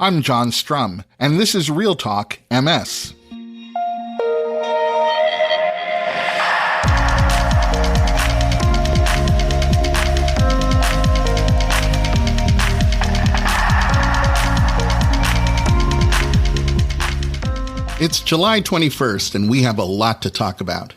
I'm John Strum, and this is Real Talk MS. It's July 21st, and we have a lot to talk about.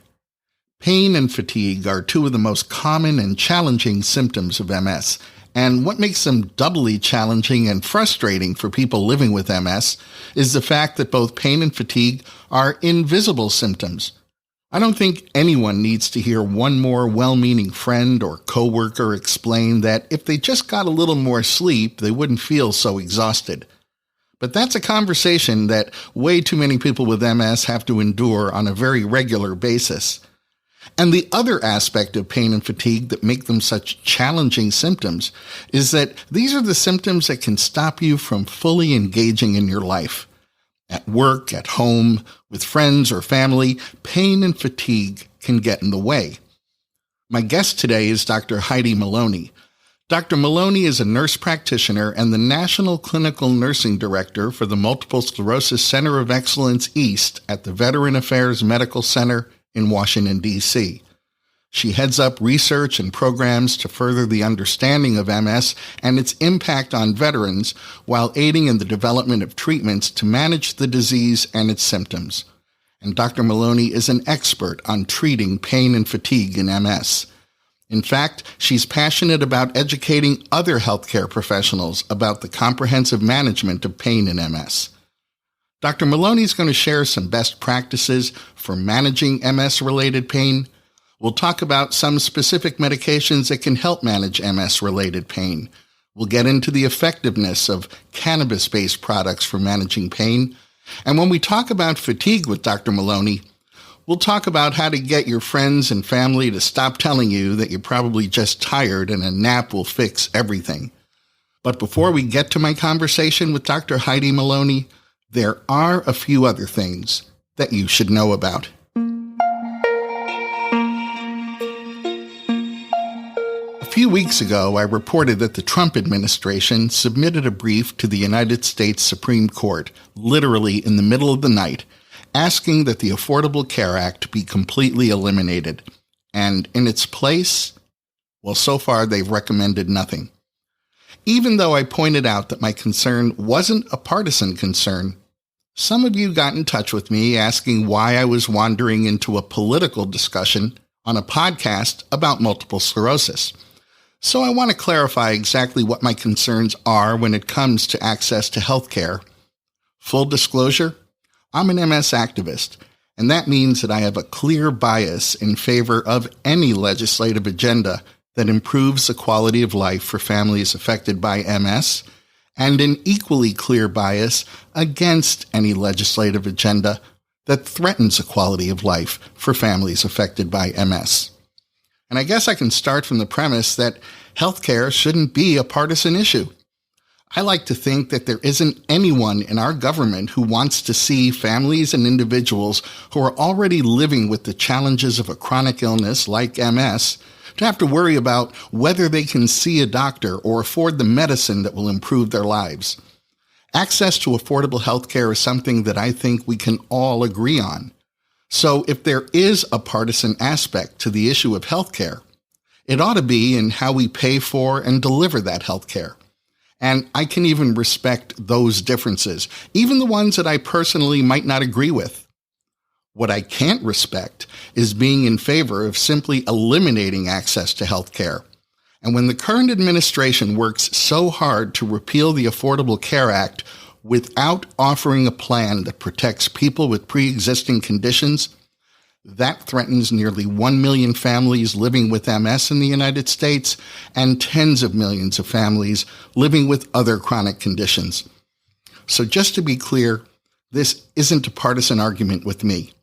Pain and fatigue are two of the most common and challenging symptoms of MS, and what makes them doubly challenging and frustrating for people living with MS is the fact that both pain and fatigue are invisible symptoms. I don't think anyone needs to hear one more well-meaning friend or coworker explain that if they just got a little more sleep, they wouldn't feel so exhausted. But that's a conversation that way too many people with MS have to endure on a very regular basis. And the other aspect of pain and fatigue that make them such challenging symptoms is that these are the symptoms that can stop you from fully engaging in your life. At work, at home, with friends or family, pain and fatigue can get in the way. My guest today is Dr. Heidi Maloni. Dr. Maloni is a nurse practitioner and the National Clinical Nursing Director for the Multiple Sclerosis Center of Excellence East at the Veteran Affairs Medical Center in Washington, D.C. She heads up research and programs to further the understanding of MS and its impact on veterans while aiding in the development of treatments to manage the disease and its symptoms. And Dr. Maloni is an expert on treating pain and fatigue in MS. In fact, she's passionate about educating other healthcare professionals about the comprehensive management of pain in MS. Dr. Maloni is going to share some best practices for managing MS-related pain. We'll talk about some specific medications that can help manage MS-related pain. We'll get into the effectiveness of cannabis-based products for managing pain. And when we talk about fatigue with Dr. Maloni, we'll talk about how to get your friends and family to stop telling you that you're probably just tired and a nap will fix everything. But before we get to my conversation with Dr. Heidi Maloni, there are a few other things that you should know about. A few weeks ago, I reported that the Trump administration submitted a brief to the United States Supreme Court, literally in the middle of the night, asking that the Affordable Care Act be completely eliminated. And in its place, well, so far they've recommended nothing. Even though I pointed out that my concern wasn't a partisan concern, some of you got in touch with me asking why I was wandering into a political discussion on a podcast about multiple sclerosis. So I want to clarify exactly what my concerns are when it comes to access to healthcare. Full disclosure, I'm an MS activist, and that means that I have a clear bias in favor of any legislative agenda that improves the quality of life for families affected by MS, and an equally clear bias against any legislative agenda that threatens the quality of life for families affected by MS. And I guess I can start from the premise that healthcare shouldn't be a partisan issue. I like to think that there isn't anyone in our government who wants to see families and individuals who are already living with the challenges of a chronic illness like MS to have to worry about whether they can see a doctor or afford the medicine that will improve their lives. Access to affordable health care is something that I think we can all agree on. So if there is a partisan aspect to the issue of health care, it ought to be in how we pay for and deliver that health care. And I can even respect those differences, even the ones that I personally might not agree with. What I can't respect is being in favor of simply eliminating access to health care. And when the current administration works so hard to repeal the Affordable Care Act without offering a plan that protects people with pre-existing conditions, that threatens nearly 1 million families living with MS in the United States and tens of millions of families living with other chronic conditions. So just to be clear, this isn't a partisan argument with me.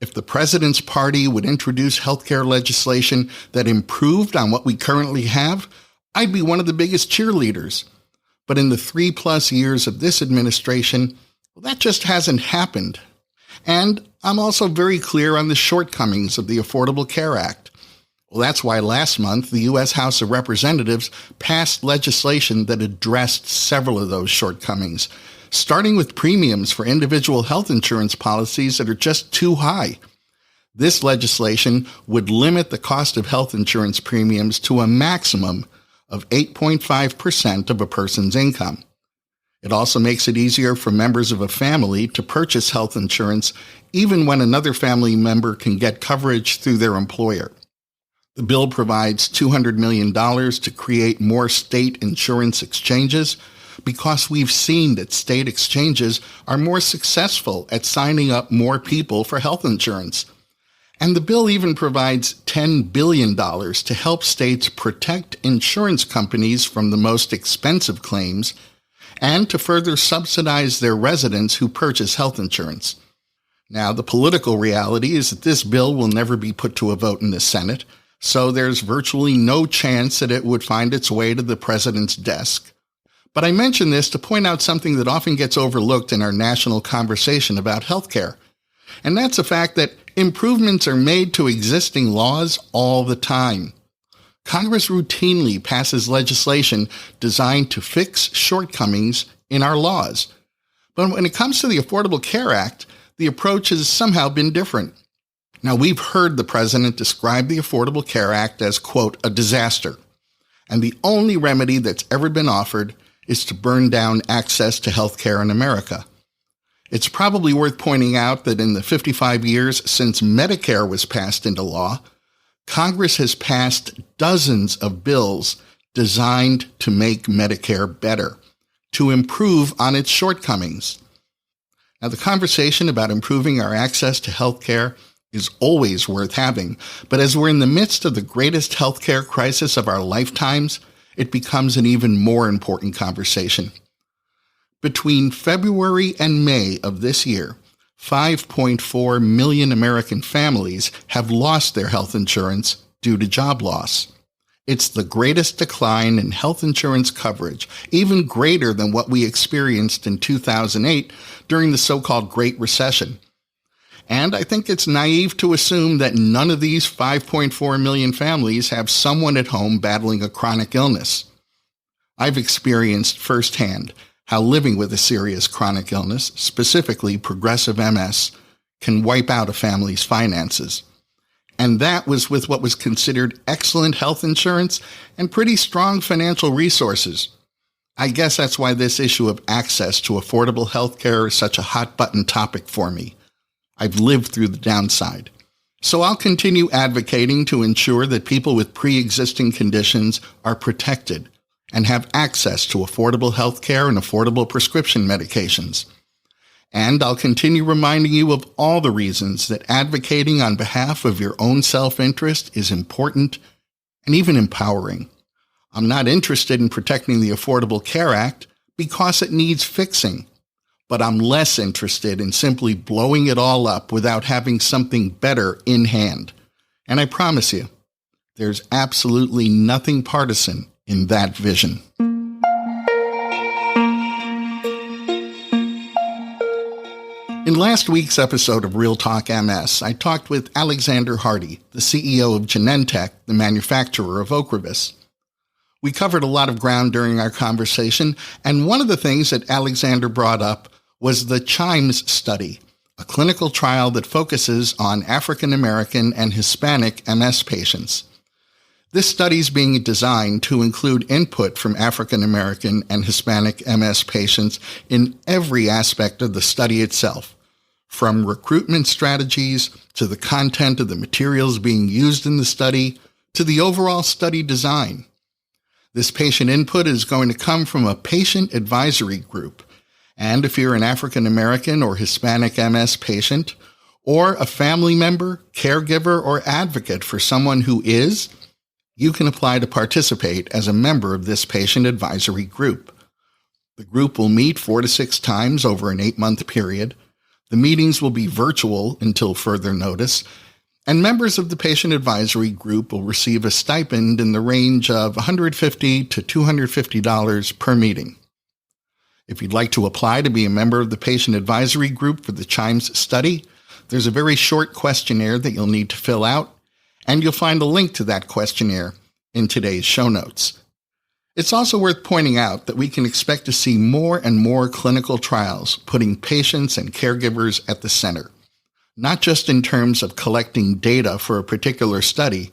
If the president's party would introduce healthcare legislation that improved on what we currently have, I'd be one of the biggest cheerleaders. But in the 3+ years of this administration, well, that just hasn't happened. And I'm also very clear on the shortcomings of the Affordable Care Act. Well, that's why last month the U.S. House of Representatives passed legislation that addressed several of those shortcomings, starting with premiums for individual health insurance policies that are just too high. This legislation would limit the cost of health insurance premiums to a maximum of 8.5% of a person's income. It also makes it easier for members of a family to purchase health insurance even when another family member can get coverage through their employer. The bill provides $200 million to create more state insurance exchanges because we've seen that state exchanges are more successful at signing up more people for health insurance. And the bill even provides $10 billion to help states protect insurance companies from the most expensive claims and to further subsidize their residents who purchase health insurance. Now, the political reality is that this bill will never be put to a vote in the Senate, so there's virtually no chance that it would find its way to the president's desk. But I mention this to point out something that often gets overlooked in our national conversation about healthcare, and that's the fact that improvements are made to existing laws all the time. Congress routinely passes legislation designed to fix shortcomings in our laws. But when it comes to the Affordable Care Act, the approach has somehow been different. Now, we've heard the president describe the Affordable Care Act as, quote, a disaster. And the only remedy that's ever been offered is to burn down access to health care in America. It's probably worth pointing out that in the 55 years since Medicare was passed into law, Congress has passed dozens of bills designed to make Medicare better, to improve on its shortcomings. Now, the conversation about improving our access to health care is always worth having, but as we're in the midst of the greatest healthcare crisis of our lifetimes, it becomes an even more important conversation. Between February and May of this year, 5.4 million American families have lost their health insurance due to job loss. It's the greatest decline in health insurance coverage, even greater than what we experienced in 2008 during the so-called Great Recession. And I think it's naive to assume that none of these 5.4 million families have someone at home battling a chronic illness. I've experienced firsthand how living with a serious chronic illness, specifically progressive MS, can wipe out a family's finances. And that was with what was considered excellent health insurance and pretty strong financial resources. I guess that's why this issue of access to affordable health care is such a hot-button topic for me. I've lived through the downside. So I'll continue advocating to ensure that people with pre-existing conditions are protected and have access to affordable health care and affordable prescription medications. And I'll continue reminding you of all the reasons that advocating on behalf of your own self-interest is important and even empowering. I'm not interested in protecting the Affordable Care Act because it needs fixing, but I'm less interested in simply blowing it all up without having something better in hand. And I promise you, there's absolutely nothing partisan in that vision. In last week's episode of Real Talk MS, I talked with Alexander Hardy, the CEO of Genentech, the manufacturer of Ocrevus. We covered a lot of ground during our conversation, and one of the things that Alexander brought up was the Chimes Study, a clinical trial that focuses on African American and Hispanic MS patients. This study is being designed to include input from African American and Hispanic MS patients in every aspect of the study itself, from recruitment strategies to the content of the materials being used in the study to the overall study design. This patient input is going to come from a patient advisory group. And if you're an African American or Hispanic MS patient, or a family member, caregiver, or advocate for someone who is, you can apply to participate as a member of this patient advisory group. The group will meet 4 to 6 times over an 8-month period. The meetings will be virtual until further notice, and members of the patient advisory group will receive a stipend in the range of $150 to $250 per meeting. If you'd like to apply to be a member of the patient advisory group for the Chimes Study, there's a very short questionnaire that you'll need to fill out, And you'll find a link to that questionnaire in today's show notes. It's also worth pointing out that we can expect to see more and more clinical trials putting patients and caregivers at the center, not just in terms of collecting data for a particular study,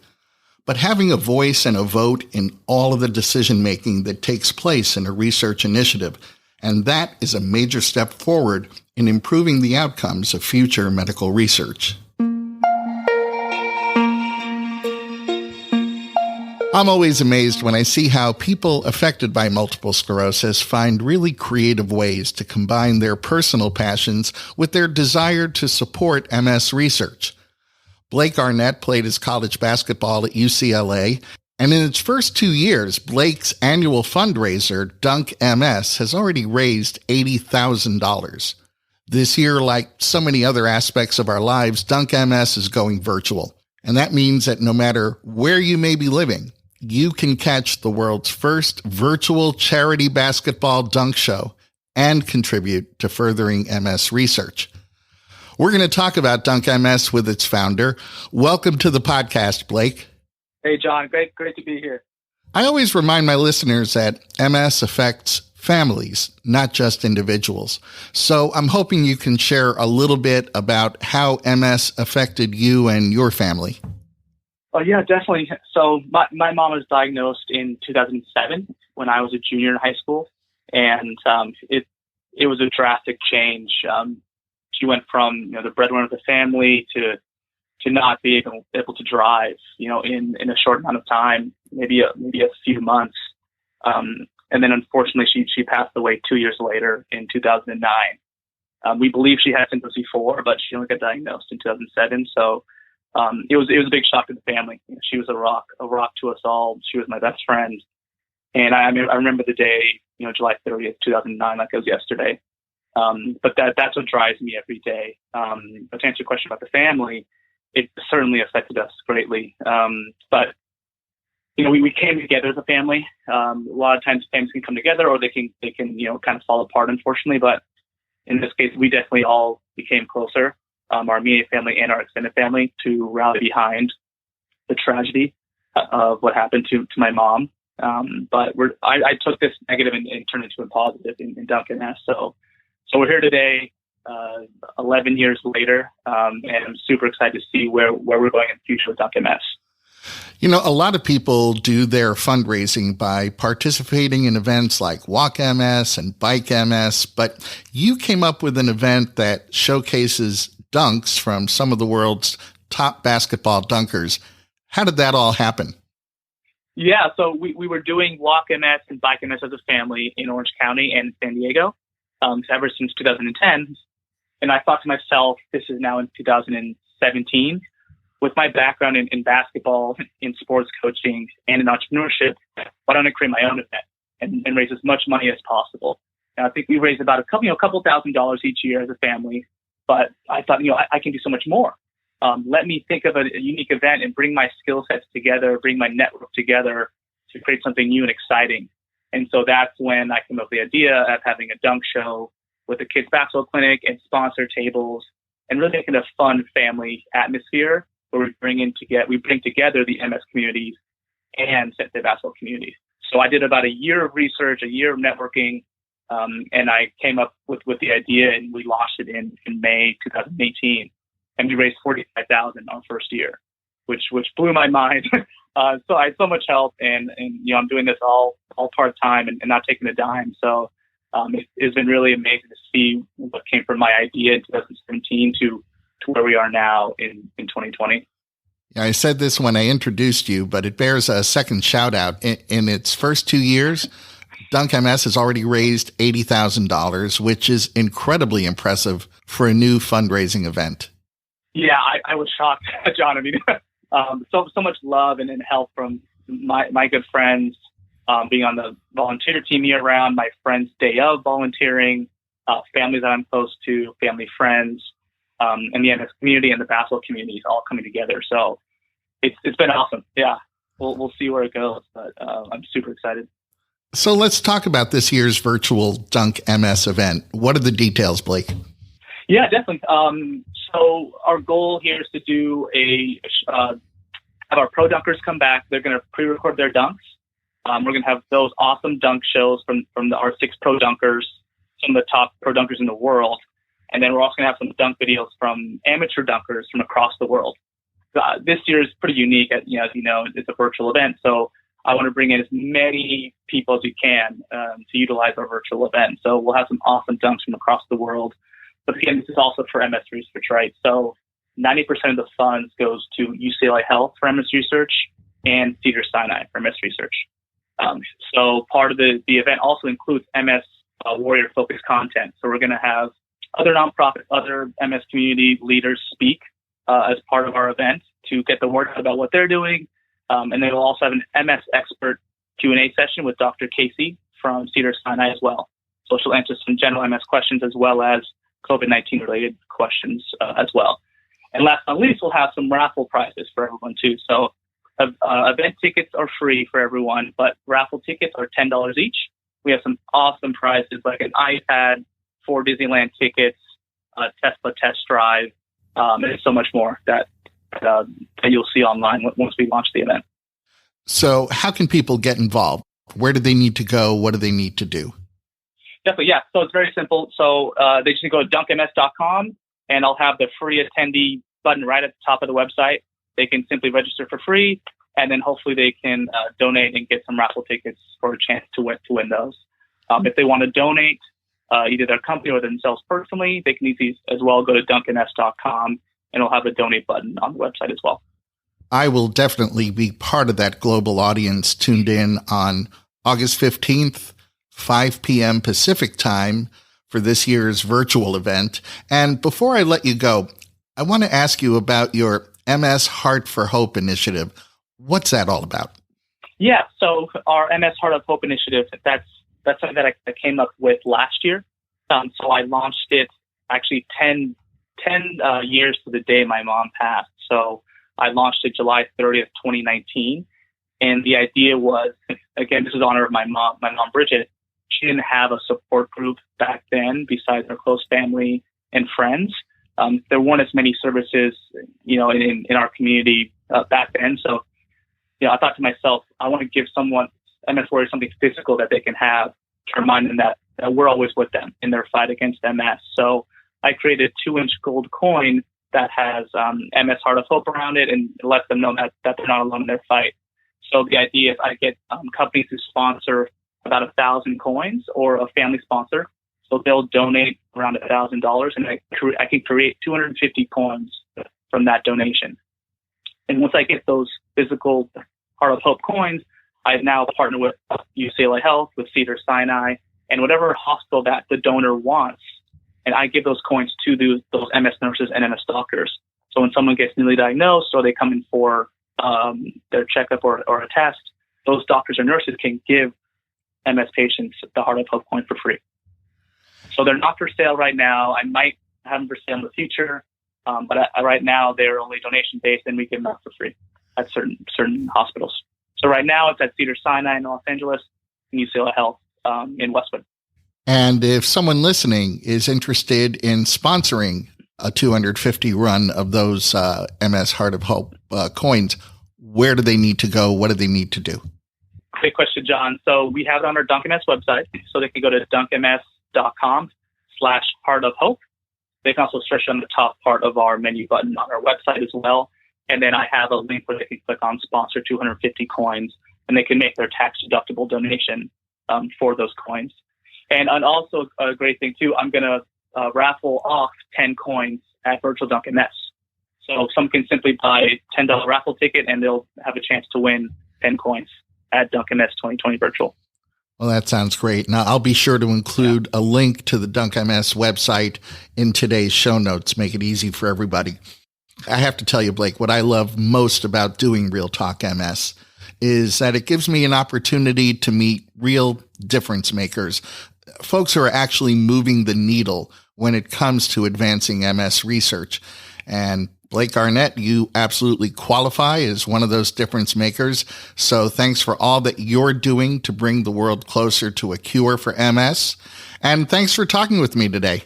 but having a voice and a vote in all of the decision-making that takes place in a research initiative. And that is a major step forward in improving the outcomes of future medical research. I'm always amazed when I see how people affected by multiple sclerosis find really creative ways to combine their personal passions with their desire to support MS research. Blake Arnett played his college basketball at UCLA, and in its first 2 years, Blake's annual fundraiser, Dunk MS, has already raised $80,000. This year, like so many other aspects of our lives, Dunk MS is going virtual. And that means that no matter where you may be living, you can catch the world's first virtual charity basketball dunk show and contribute to furthering MS research. We're going to talk about Dunk MS with its founder. Welcome to the podcast, Blake. Hey, John. Great to be here. I always remind my listeners that MS affects families, not just individuals. So I'm hoping you can share a little bit about how MS affected you and your family. Oh, yeah, definitely. So my mom was diagnosed in 2007 when I was a junior in high school, and it was a drastic change. She went from the breadwinner of the family to not being able to drive, in a short amount of time, maybe a few months. And then unfortunately she passed away 2 years later in 2009. We believe she had symptoms before, but she only got diagnosed in 2007. So it was a big shock to the family. She was a rock to us all. She was my best friend. And I remember the day, July 30th, 2009, like it was yesterday. But that's what drives me every day. But to answer your question about the family, it certainly affected us greatly. But we came together as a family. A lot of times families can come together, or they can kind of fall apart, unfortunately. But in this case, we definitely all became closer, our immediate family and our extended family, to rally behind the tragedy of what happened to my mom. But I took this negative and turned it into a positive in Dunk MS. So we're here today, 11 years later, and I'm super excited to see where we're going in the future with Dunk MS. A lot of people do their fundraising by participating in events like Walk MS and Bike MS, but you came up with an event that showcases dunks from some of the world's top basketball dunkers. How did that all happen? Yeah, so we were doing Walk MS and Bike MS as a family in Orange County and San Diego ever since 2010. And I thought to myself, this is now in 2017. With my background in basketball, in sports coaching, and in entrepreneurship, why don't I create my own event and raise as much money as possible? And I think we raised about a couple $1,000s each year as a family. But I thought, I can do so much more. Let me think of a unique event and bring my skill sets together, bring my network together to create something new and exciting. And so that's when I came up with the idea of having a dunk show with a kids basketball clinic and sponsor tables, and really making a fun family atmosphere where we bring together the MS communities and the basketball communities. So I did about a year of research, a year of networking, and I came up with the idea, and we launched it in May 2018, and we raised $45,000 our first year, which blew my mind. So I had so much help, and I'm doing this all part time and not taking a dime. So it's been really amazing to see what came from my idea in 2017 to where we are now in 2020. I said this when I introduced you, but it bears a second shout out. In its first 2 years, Dunk MS has already raised $80,000, which is incredibly impressive for a new fundraising event. Yeah, I was shocked, John. I mean, so much love and help from my good friends, being on the volunteer team year round, my friends' day of volunteering, families that I'm close to, family friends, and the MS community and the basketball communities all coming together. So it's been awesome. Yeah, we'll see where it goes, but I'm super excited. So let's talk about this year's virtual Dunk MS event. What are the details, Blake? Yeah, definitely. So our goal here is to do a have our pro dunkers come back. They're going to pre-record their dunks. We're going to have those awesome dunk shows from our 6 pro dunkers, some of the top pro dunkers in the world. And then we're also going to have some dunk videos from amateur dunkers from across the world. This year is pretty unique. As you know, it's a virtual event. So I want to bring in as many people as we can to utilize our virtual event. So we'll have some awesome dunks from across the world. But again, this is also for MS research, right? So 90% of the funds goes to UCLA Health for MS research and Cedars-Sinai for MS research. So part of the event also includes MS warrior-focused content. So we're going to have other nonprofits, other MS community leaders speak as part of our event to get the word out about what they're doing. And then we'll also have an MS expert Q&A session with Dr. Casey from Cedars-Sinai as well. So she'll answer some general MS questions as well as COVID-19 related questions as well. And last but not least, we'll have some raffle prizes for everyone too. So event tickets are free for everyone, but raffle tickets are $10 each. We have some awesome prizes like an iPad, 4 Disneyland tickets, a Tesla test drive, and so much more that you'll see online once we launch the event. So how can people get involved? Where do they need to go? What do they need to do? Definitely, yeah. So it's very simple. So they just go to dunkms.com, and I'll have the free attendee button right at the top of the website. They can simply register for free, and then hopefully they can donate and get some raffle tickets for a chance to win those. If they want to donate either their company or themselves personally, they can easily as well go to dunkms.com, and it'll have a donate button on the website as well. I will definitely be part of that global audience tuned in on August 15th, 5 p.m. Pacific time for this year's virtual event. And before I let you go, I want to ask you about your MS Heart for Hope initiative. What's that all about? Yeah, so our MS Heart of Hope initiative, that's something that I came up with last year. So I launched it actually 10 years to the day my mom passed. So I launched it July 30th, 2019. And the idea was, again, this is in honor of my mom, Bridget. She didn't have a support group back then besides her close family and friends. There weren't as many services, in our community back then. So, I thought to myself, I want to give someone, MS warriors, something physical that they can have to remind them that we're always with them in their fight against MS. So I created a 2-inch gold coin that has MS Heart of Hope around it and lets them know that they're not alone in their fight. So the idea is I get companies to sponsor about 1,000 coins or a family sponsor. So they'll donate around $1,000 and I can create 250 coins from that donation. And once I get those physical Heart of Hope coins, I now partner with UCLA Health, with Cedars-Sinai, and whatever hospital that the donor wants. And I give those coins to those MS nurses and MS doctors. So when someone gets newly diagnosed or they come in for their checkup or a test, those doctors or nurses can give MS patients the Heart of Hope coin for free. So they're not for sale right now. I might have them for sale in the future, but right now they're only donation-based, and we give them out for free at certain hospitals. So right now it's at Cedars-Sinai in Los Angeles and UCLA Health in Westwood. And if someone listening is interested in sponsoring a 250 run of those MS Heart of Hope coins, where do they need to go? What do they need to do? Great question, John. So we have it on our DunkMS website. So they can go to dunkms.com/Heart of Hope. They can also search on the top part of our menu button on our website as well. And then I have a link where they can click on sponsor 250 coins, and they can make their tax-deductible donation for those coins. And also a great thing, too, I'm going to raffle off 10 coins at Virtual DunkMS. So someone can simply buy a $10 raffle ticket, and they'll have a chance to win 10 coins at DunkMS 2020 Virtual. Well, that sounds great. Now, I'll be sure to include a link to the DunkMS website in today's show notes, make it easy for everybody. I have to tell you, Blake, what I love most about doing Real Talk MS is that it gives me an opportunity to meet real difference makers, folks who are actually moving the needle when it comes to advancing MS research. And Blake Arnett, you absolutely qualify as one of those difference makers. So thanks for all that you're doing to bring the world closer to a cure for MS. And thanks for talking with me today.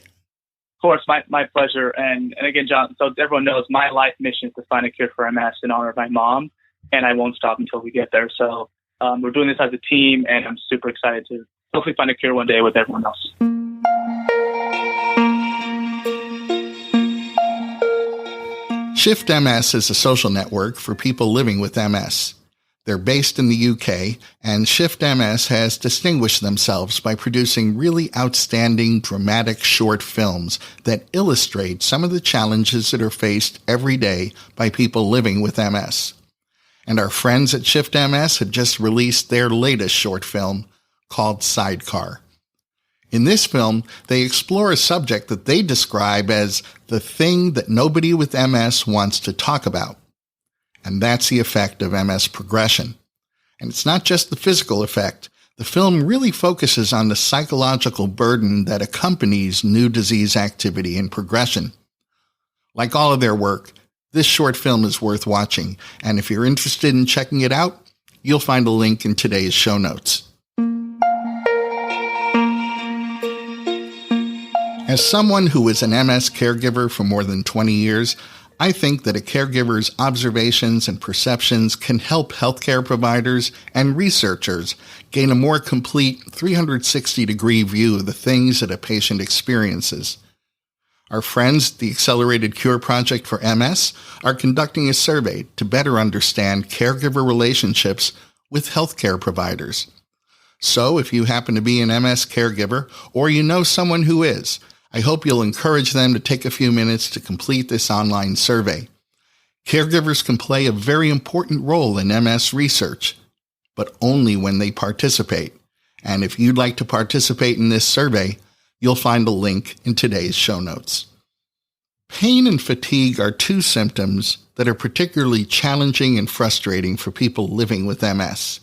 Of course, my pleasure. And again, John, so everyone knows my life mission is to find a cure for MS in honor of my mom. and I won't stop until we get there. So we're doing this as a team, and I'm super excited to hopefully find a cure one day with everyone else. Shift MS is a social network for people living with MS. They're based in the UK, and Shift MS has distinguished themselves by producing really outstanding, dramatic short films that illustrate some of the challenges that are faced every day by people living with MS. And our friends at Shift MS have just released their latest short film called Sidecar. In this film, they explore a subject that they describe as the thing that nobody with MS wants to talk about. And that's the effect of MS progression. And it's not just the physical effect. The film really focuses on the psychological burden that accompanies new disease activity and progression. Like all of their work, this short film is worth watching. And if you're interested in checking it out, you'll find a link in today's show notes. As someone who is an MS caregiver for more than 20 years, I think that a caregiver's observations and perceptions can help healthcare providers and researchers gain a more complete 360-degree view of the things that a patient experiences. Our friends at the Accelerated Cure Project for MS are conducting a survey to better understand caregiver relationships with healthcare providers. So if you happen to be an MS caregiver or you know someone who is, I hope you'll encourage them to take a few minutes to complete this online survey. Caregivers can play a very important role in MS research, but only when they participate. And if you'd like to participate in this survey, you'll find a link in today's show notes. Pain and fatigue are two symptoms that are particularly challenging and frustrating for people living with MS.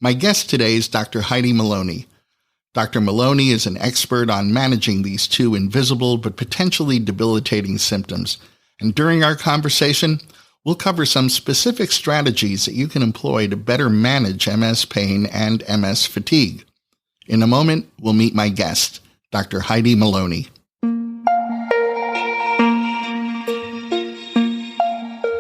My guest today is Dr. Heidi Maloni. Dr. Maloni is an expert on managing these two invisible but potentially debilitating symptoms. And during our conversation, we'll cover some specific strategies that you can employ to better manage MS pain and MS fatigue. In a moment, we'll meet my guest, Dr. Heidi Maloni.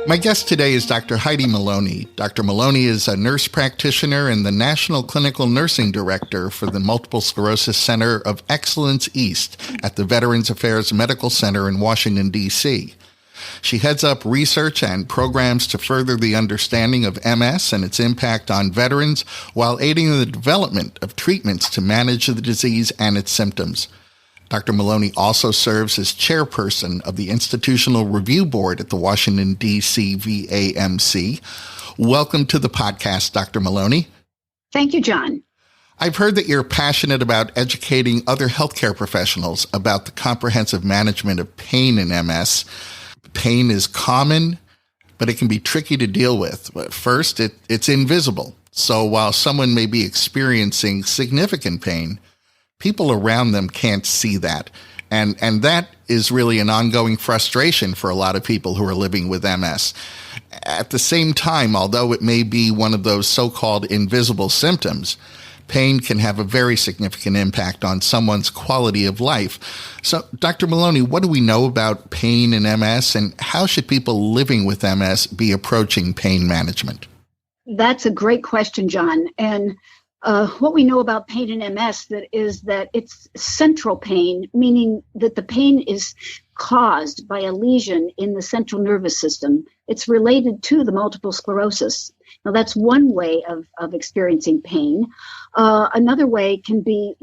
My guest today is Dr. Heidi Maloni. Dr. Maloni is a nurse practitioner and the National Clinical Nursing Director for the Multiple Sclerosis Center of Excellence East at the Veterans Affairs Medical Center in Washington, D.C. She heads up research and programs to further the understanding of MS and its impact on veterans while aiding in the development of treatments to manage the disease and its symptoms. Dr. Maloni also serves as chairperson of the Institutional Review Board at the Washington, D.C. VAMC. Welcome to the podcast, Dr. Maloni. Thank you, John. I've heard that you're passionate about educating other healthcare professionals about the comprehensive management of pain in MS. Pain is common, but it can be tricky to deal with. First, it's invisible. So while someone may be experiencing significant pain, people around them can't see that. And that is really an ongoing frustration for a lot of people who are living with MS. At the same time, although it may be one of those so-called invisible symptoms, pain can have a very significant impact on someone's quality of life. So, Dr. Maloni, what do we know about pain in MS, and how should people living with MS be approaching pain management? That's a great question, John. And what we know about pain in MS is that it's central pain, meaning that the pain is caused by a lesion in the central nervous system. It's related to the multiple sclerosis. Now, that's one way of experiencing pain. Another way can be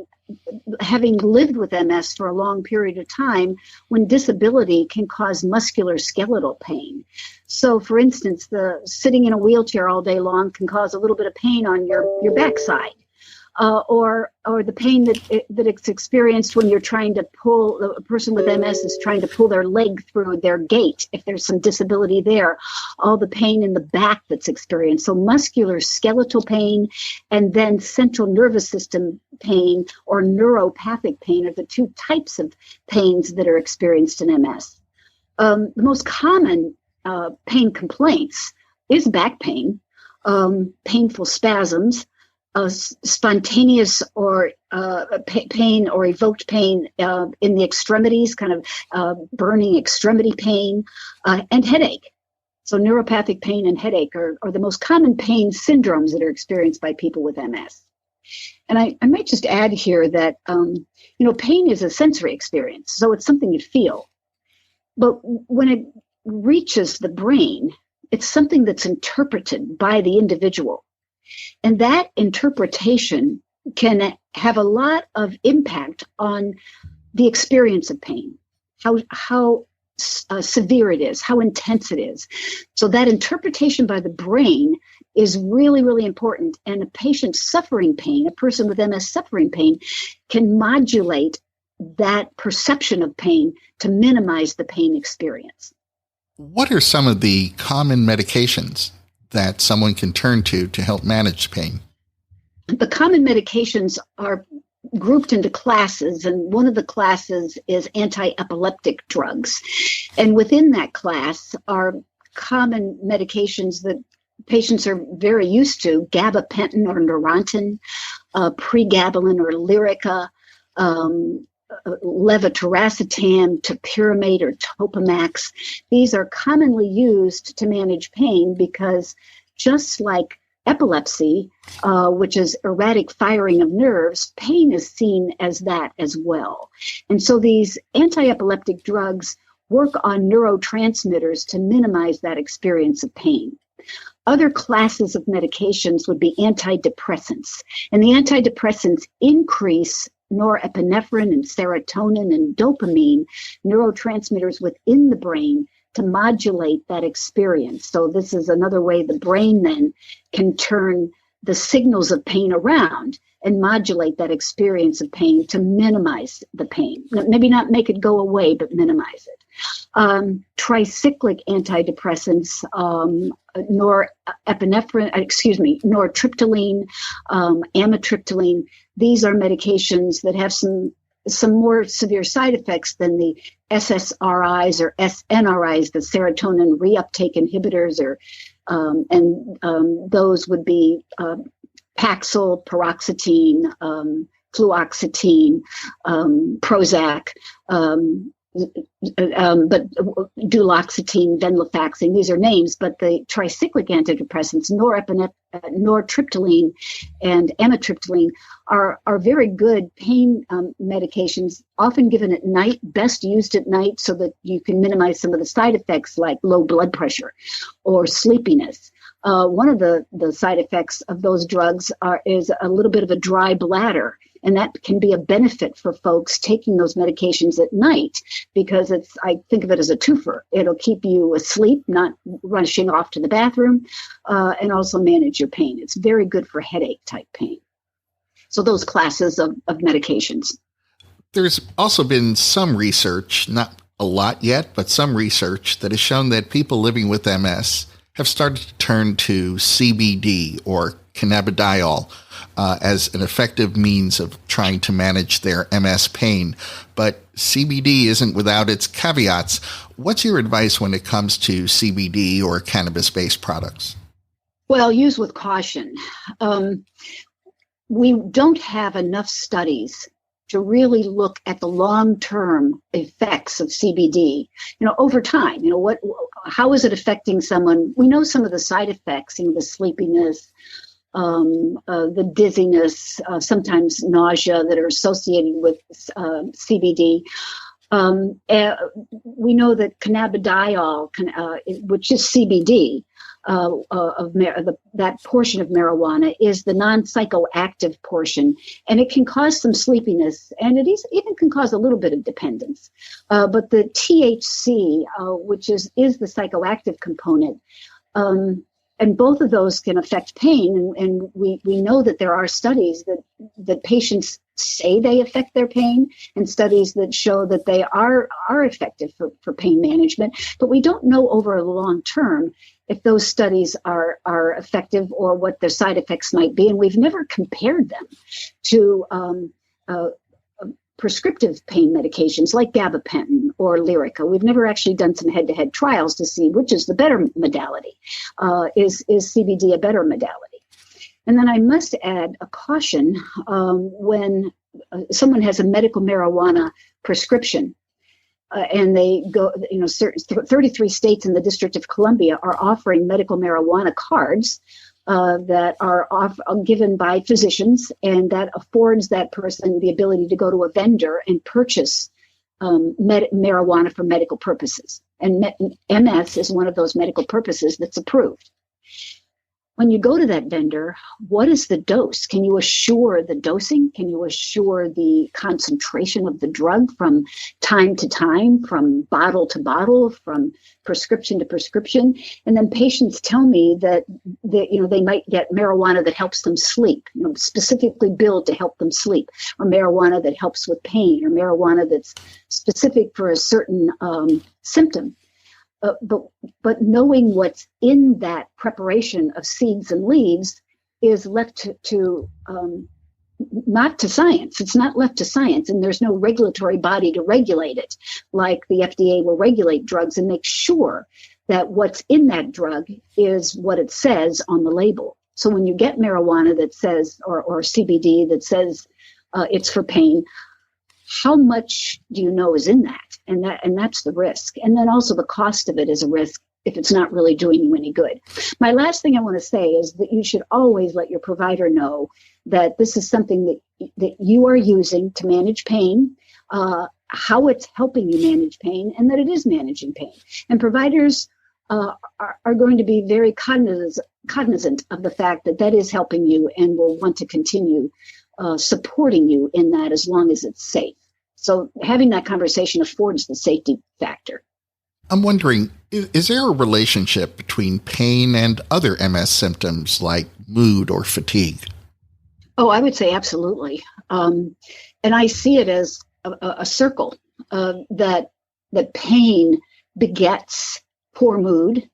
having lived with MS for a long period of time, when disability can cause musculoskeletal pain. So, for instance, the sitting in a wheelchair all day long can cause a little bit of pain on your backside. Or the pain that it's experienced when you're trying to pull, a person with MS is trying to pull their leg through their gait, if there's some disability there, all the pain in the back that's experienced. So muscular skeletal pain and then central nervous system pain or neuropathic pain are the two types of pains that are experienced in MS. The most common pain complaints is back pain, painful spasms, spontaneous or pain or evoked pain in the extremities, kind of burning extremity pain, and headache. So neuropathic pain and headache are the most common pain syndromes that are experienced by people with MS. And I might just add here that, pain is a sensory experience, so it's something you feel. But when it reaches the brain, it's something that's interpreted by the individual. And that interpretation can have a lot of impact on the experience of pain, how severe it is, how intense it is. So that interpretation by the brain is really, really important. And a patient suffering pain, a person with MS suffering pain, can modulate that perception of pain to minimize the pain experience. What are some of the common medications that someone can turn to help manage pain? The common medications are grouped into classes, and one of the classes is anti-epileptic drugs. And within that class are common medications that patients are very used to: gabapentin or Neurontin, pregabalin or Lyrica, levetiracetam, topiramate or Topamax. These are commonly used to manage pain because, just like epilepsy, which is erratic firing of nerves, pain is seen as that as well. And so these anti-epileptic drugs work on neurotransmitters to minimize that experience of pain. Other classes of medications would be antidepressants, and the antidepressants increase norepinephrine and serotonin and dopamine, neurotransmitters within the brain, to modulate that experience. So this is another way the brain then can turn the signals of pain around and modulate that experience of pain to minimize the pain. Maybe not make it go away, but minimize it. Tricyclic antidepressants, nortriptyline, amitriptyline. These are medications that have some more severe side effects than the SSRIs or SNRIs, the serotonin reuptake inhibitors, and those would be Paxil, paroxetine, fluoxetine, Prozac, but duloxetine, venlafaxine, these are names, but the tricyclic antidepressants, nortriptyline and amitriptyline, are very good pain medications, often given at night, best used at night so that you can minimize some of the side effects like low blood pressure or sleepiness. One of the side effects of those drugs is a little bit of a dry bladder. And that can be a benefit for folks taking those medications at night, because I think of it as a twofer. It'll keep you asleep, not rushing off to the bathroom, and also manage your pain. It's very good for headache type pain. So those classes of medications. There's also been some research, not a lot yet, but some research that has shown that people living with MS have started to turn to CBD or cannabidiol as an effective means of trying to manage their MS pain. But CBD isn't without its caveats. What's your advice when it comes to CBD or cannabis-based products? Well, use with caution. We don't have enough studies to really look at the long-term effects of CBD, over time. How is it affecting someone? We know some of the side effects, the sleepiness, the dizziness, sometimes nausea that are associated with CBD. We know that cannabidiol, which is CBD, that portion of marijuana is the non-psychoactive portion, and it can cause some sleepiness, and it even can cause a little bit of dependence. But the THC, which is the psychoactive component, and both of those can affect pain, and we know that there are studies that patients say they affect their pain, and studies that show that they are effective for pain management, but we don't know over the long term if those studies are effective or what their side effects might be, and we've never compared them to prescriptive pain medications like gabapentin or Lyrica. We've never actually done some head-to-head trials to see which is the better modality. Is CBD a better modality? And then I must add a caution when someone has a medical marijuana prescription. and they go, 33 states in the District of Columbia are offering medical marijuana cards that are given by physicians, and that affords that person the ability to go to a vendor and purchase marijuana for medical purposes. And MS is one of those medical purposes that's approved. When you go to that vendor, what is the dose? Can you assure the dosing? Can you assure the concentration of the drug from time to time, from bottle to bottle, from prescription to prescription? And then patients tell me that they might get marijuana that helps them sleep, specifically billed to help them sleep, or marijuana that helps with pain, or marijuana that's specific for a certain symptom. But knowing what's in that preparation of seeds and leaves is left to not to science. It's not left to science, and there's no regulatory body to regulate it, like the FDA will regulate drugs and make sure that what's in that drug is what it says on the label. So when you get marijuana that says, or CBD that says it's for pain, how much do you know is in that? And that's the risk. And then also the cost of it is a risk if it's not really doing you any good. My last thing I want to say is that you should always let your provider know that this is something that you are using to manage pain, how it's helping you manage pain, and that it is managing pain. And providers are going to be very cognizant of the fact that is helping you, and will want to continue supporting you in that as long as it's safe. So having that conversation affords the safety factor. I'm wondering, is there a relationship between pain and other MS symptoms like mood or fatigue? Oh, I would say absolutely. And I see it as a circle that pain begets poor mood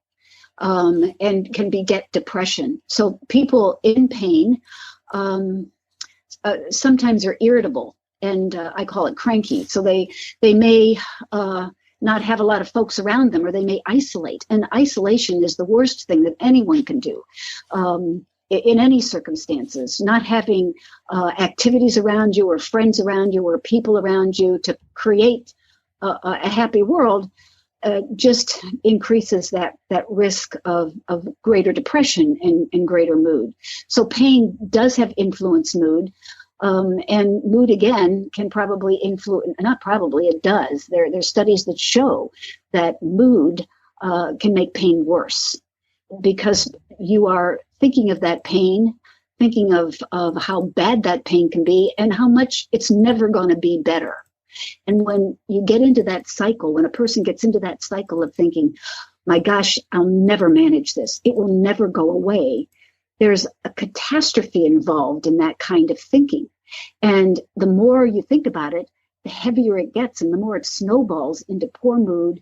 and can beget depression. So people in pain sometimes are irritable, and I call it cranky. So they may not have a lot of folks around them, or they may isolate. And isolation is the worst thing that anyone can do in any circumstances. Not having activities around you, or friends around you, or people around you to create a happy world just increases that risk of greater depression and greater mood. So pain does have influenced mood. And mood, again, can probably influence, not probably, it does. There's studies that show that mood can make pain worse, because you are thinking of that pain, thinking of how bad that pain can be, and how much it's never going to be better. And when you get into that cycle, when a person gets into that cycle of thinking, my gosh, I'll never manage this, it will never go away, there's a catastrophe involved in that kind of thinking. And the more you think about it, the heavier it gets, and the more it snowballs into poor mood,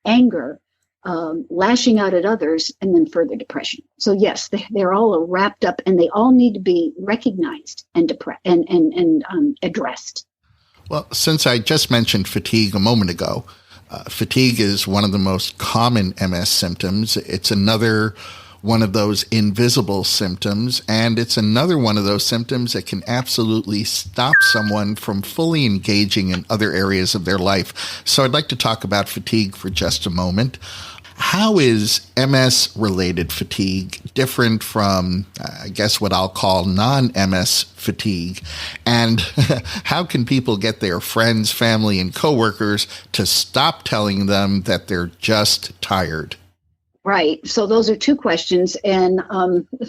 anger, lashing out at others, and then further depression. So yes, they're all wrapped up, and they all need to be recognized and addressed. Well, since I just mentioned fatigue a moment ago, fatigue is one of the most common MS symptoms. It's another one of those invisible symptoms, and it's another one of those symptoms that can absolutely stop someone from fully engaging in other areas of their life. So I'd like to talk about fatigue for just a moment. How is MS-related fatigue different from, I guess, what I'll call non-MS fatigue? And how can people get their friends, family, and coworkers to stop telling them that they're just tired? Right. So those are two questions. And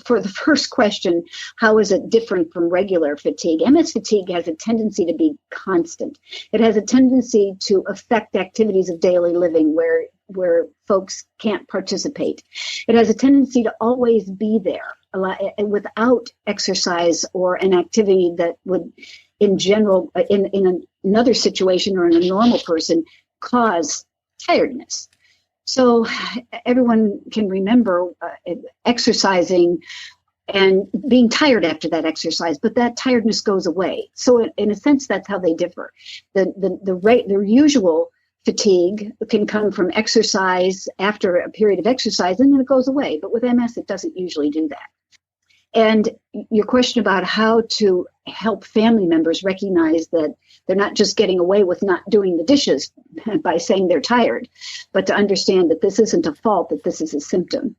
for the first question, how is it different from regular fatigue? MS fatigue has a tendency to be constant. It has a tendency to affect activities of daily living where folks can't participate. It has a tendency to always be there without exercise or an activity that would, in general, in another situation or in a normal person, cause tiredness. So everyone can remember exercising and being tired after that exercise, but that tiredness goes away. So in a sense, that's how they differ. The usual fatigue can come from exercise after a period of exercise, and then it goes away. But with MS, it doesn't usually do that. And your question about how to help family members recognize that they're not just getting away with not doing the dishes by saying they're tired, but to understand that this isn't a fault, that this is a symptom.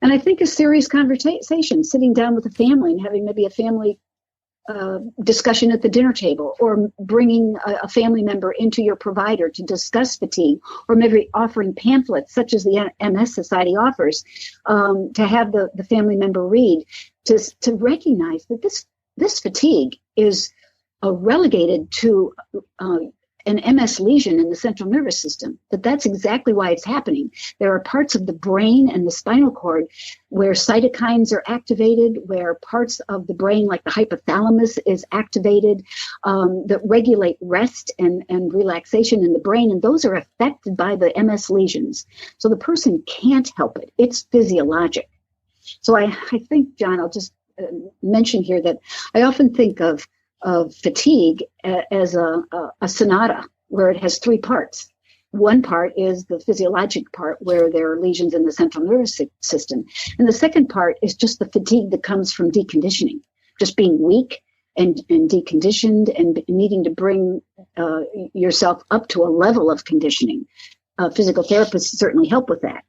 And I think a serious conversation, sitting down with a family and having maybe a family discussion at the dinner table, or bringing a family member into your provider to discuss fatigue, or maybe offering pamphlets such as the MS Society offers, to have the family member read, to recognize that this fatigue is relegated to an MS lesion in the central nervous system, but that's exactly why it's happening. There are parts of the brain and the spinal cord where cytokines are activated, where parts of the brain, like the hypothalamus, is activated, that regulate rest and relaxation in the brain, and those are affected by the MS lesions. So the person can't help it. It's physiologic. So I think, John, I'll just mention here that I often think of fatigue as a sonata, where it has three parts. One part is the physiologic part, where there are lesions in the central nervous system. And the second part is just the fatigue that comes from deconditioning, just being weak and deconditioned and needing to bring yourself up to a level of conditioning. Physical therapists certainly help with that.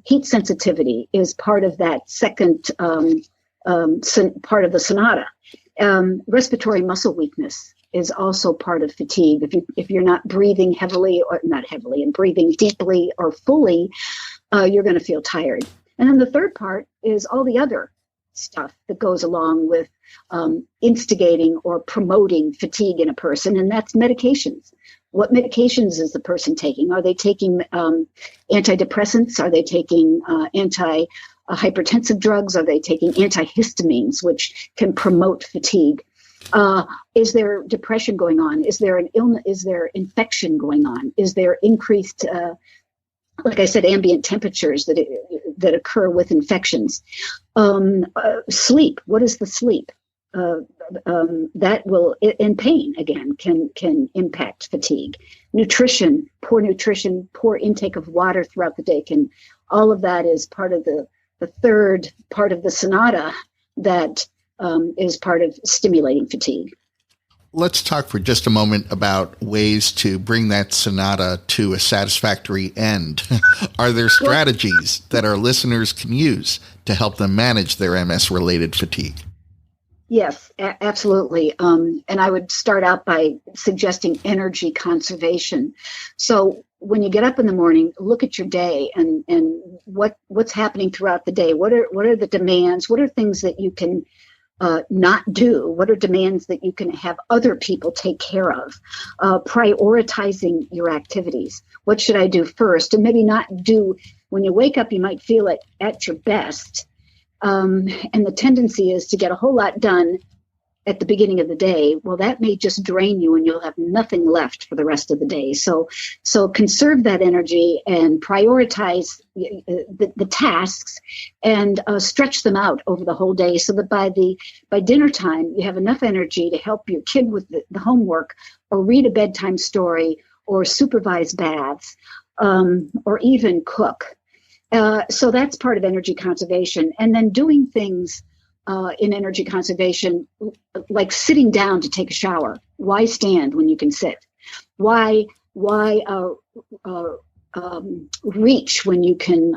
Heat sensitivity is part of that second part of the sonata. Respiratory muscle weakness is also part of fatigue. If you're not breathing heavily, or not heavily, and breathing deeply or fully, you're going to feel tired. And then the third part is all the other stuff that goes along with instigating or promoting fatigue in a person, and that's medications. What medications is the person taking? Are they taking antidepressants? Are they taking hypertensive drugs? Are they taking antihistamines, which can promote fatigue? Is there depression going on? Is there an illness? Is there infection going on? Is there increased, like I said, ambient temperatures that occur with infections? Sleep. What is the sleep? That will, and pain again, can impact fatigue. Nutrition, poor intake of water throughout the day, all of that is part of the third part of the sonata that is part of stimulating fatigue. Let's talk for just a moment about ways to bring that sonata to a satisfactory end. Are there strategies that our listeners can use to help them manage their MS-related fatigue? Yes, absolutely. And I would start out by suggesting energy conservation. So when you get up in the morning, look at your day and what's happening throughout the day. What are the demands? What are things that you can not do? What are demands that you can have other people take care of? Prioritizing your activities. What should I do first? And maybe not do, when you wake up, you might feel it at your best. And the tendency is to get a whole lot done at the beginning of the day. Well, that may just drain you and you'll have nothing left for the rest of the day. So conserve that energy and prioritize the tasks and stretch them out over the whole day, so that by dinner time, you have enough energy to help your kid with the homework, or read a bedtime story, or supervise baths, or even cook. So that's part of energy conservation. And then doing things in energy conservation, like sitting down to take a shower. Why stand when you can sit? Why reach when you can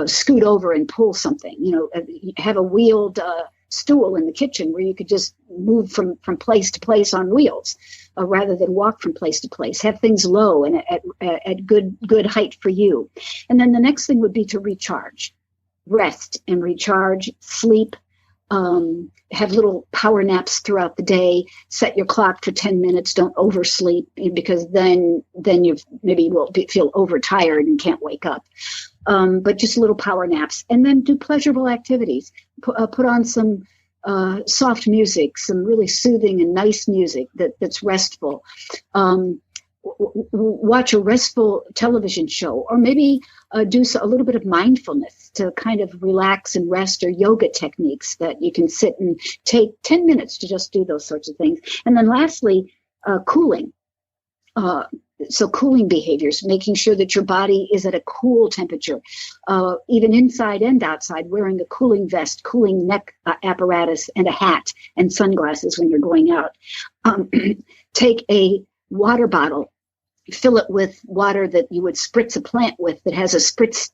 scoot over and pull something? Have a wheeled stool in the kitchen where you could just move from place to place on wheels, rather than walk from place to place. Have things low and at good height for you. And then the next thing would be to recharge, rest and recharge, sleep. Have little power naps throughout the day. Set your clock for 10 minutes. Don't oversleep, because then you maybe will feel overtired and can't wake up. But just little power naps, and then do pleasurable activities. Put on some soft music, some really soothing and nice music that's restful. Watch a restful television show, or maybe do a little bit of mindfulness to kind of relax and rest, or yoga techniques that you can sit and take 10 minutes to just do those sorts of things. And then lastly, cooling. So cooling behaviors, making sure that your body is at a cool temperature, even inside and outside, wearing a cooling vest, cooling neck apparatus, and a hat and sunglasses when you're going out. Take a water bottle, fill it with water that you would spritz a plant with that has a spritz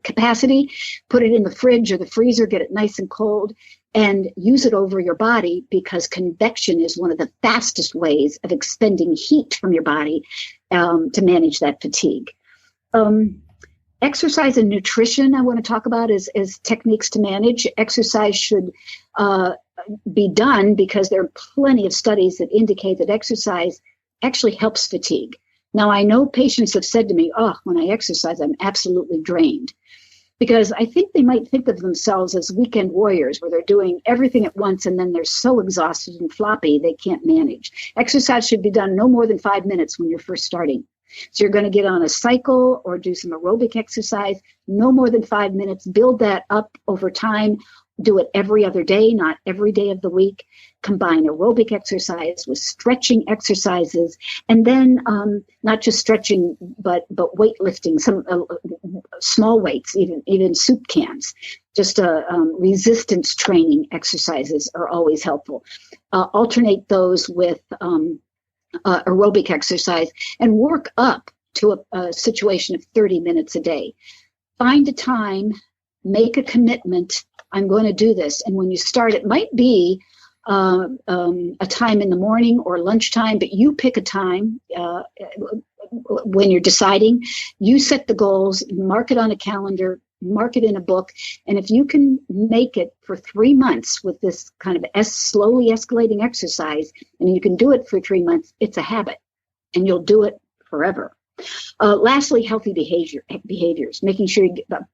capacity, put it in the fridge or the freezer, get it nice and cold, and use it over your body, because convection is one of the fastest ways of expending heat from your body to manage that fatigue. Exercise and nutrition I want to talk about as techniques to manage. Exercise should be done because there are plenty of studies that indicate that exercise actually helps fatigue. Now, I know patients have said to me, when I exercise, I'm absolutely drained. Because I think they might think of themselves as weekend warriors, where they're doing everything at once and then they're so exhausted and floppy they can't manage. Exercise should be done no more than 5 minutes when you're first starting. So you're going to get on a cycle or do some aerobic exercise, no more than 5 minutes. Build that up over time. Do it every other day, not every day of the week. Combine aerobic exercise with stretching exercises, and then not just stretching, but weightlifting, some small weights, even soup cans. Just resistance training exercises are always helpful. Alternate those with aerobic exercise and work up to a situation of 30 minutes a day. Find a time, make a commitment. I'm going to do this. And when you start, it might be a time in the morning or lunchtime, but you pick a time when you're deciding. You set the goals, mark it on a calendar, mark it in a book. And if you can make it for 3 months with this kind of slowly escalating exercise, and you can do it for 3 months, it's a habit and you'll do it forever. Lastly, healthy behaviors, making sure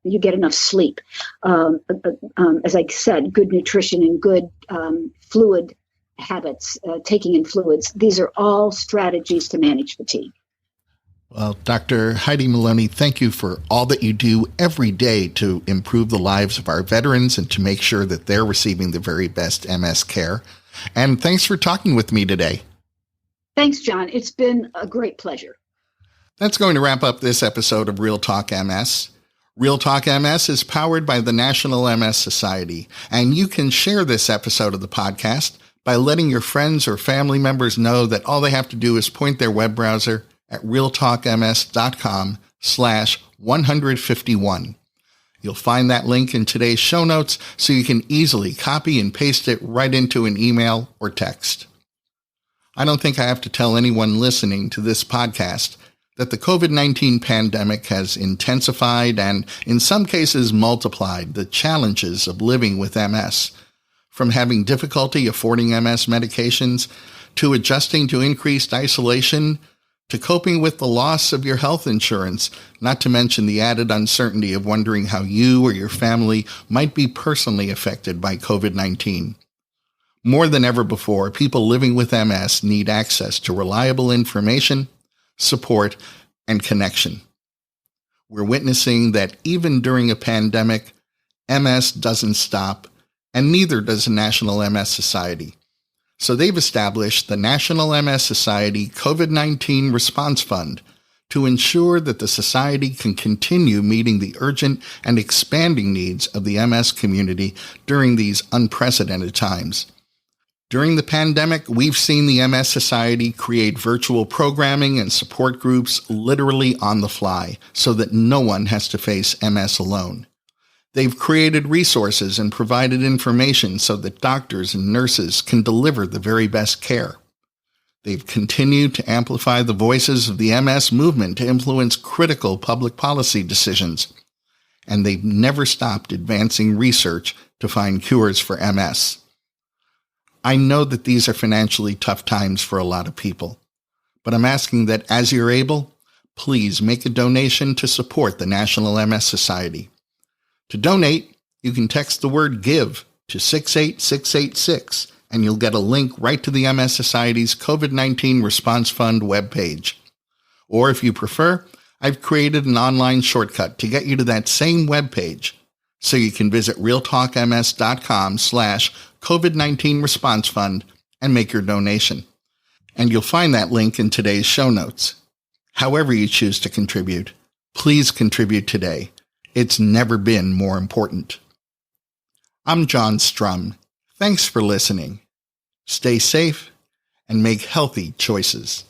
you get enough sleep. As I said, good nutrition and good fluid habits, taking in fluids. These are all strategies to manage fatigue. Well, Dr. Heidi Maloni, thank you for all that you do every day to improve the lives of our veterans and to make sure that they're receiving the very best MS care. And thanks for talking with me today. Thanks, John. It's been a great pleasure. That's going to wrap up this episode of Real Talk MS. Real Talk MS is powered by the National MS Society, and you can share this episode of the podcast by letting your friends or family members know that all they have to do is point their web browser at realtalkms.com/151. You'll find that link in today's show notes so you can easily copy and paste it right into an email or text. I don't think I have to tell anyone listening to this podcast that the COVID-19 pandemic has intensified and, in some cases, multiplied the challenges of living with MS, from having difficulty affording MS medications, to adjusting to increased isolation, to coping with the loss of your health insurance, not to mention the added uncertainty of wondering how you or your family might be personally affected by COVID-19. More than ever before, people living with MS need access to reliable information, support, and connection. We're witnessing that even during a pandemic, MS doesn't stop, and neither does the National MS Society. So they've established the National MS Society COVID-19 Response Fund to ensure that the Society can continue meeting the urgent and expanding needs of the MS community during these unprecedented times. During the pandemic, we've seen the MS Society create virtual programming and support groups literally on the fly so that no one has to face MS alone. They've created resources and provided information so that doctors and nurses can deliver the very best care. They've continued to amplify the voices of the MS movement to influence critical public policy decisions. And they've never stopped advancing research to find cures for MS. I know that these are financially tough times for a lot of people, but I'm asking that as you're able, please make a donation to support the National MS Society. To donate, you can text the word GIVE to 68686, and you'll get a link right to the MS Society's COVID-19 Response Fund webpage. Or if you prefer, I've created an online shortcut to get you to that same webpage, so you can visit realtalkms.com/COVID-19 Response Fund and make your donation. And you'll find that link in today's show notes. However you choose to contribute, please contribute today. It's never been more important. I'm John Strum. Thanks for listening. Stay safe and make healthy choices.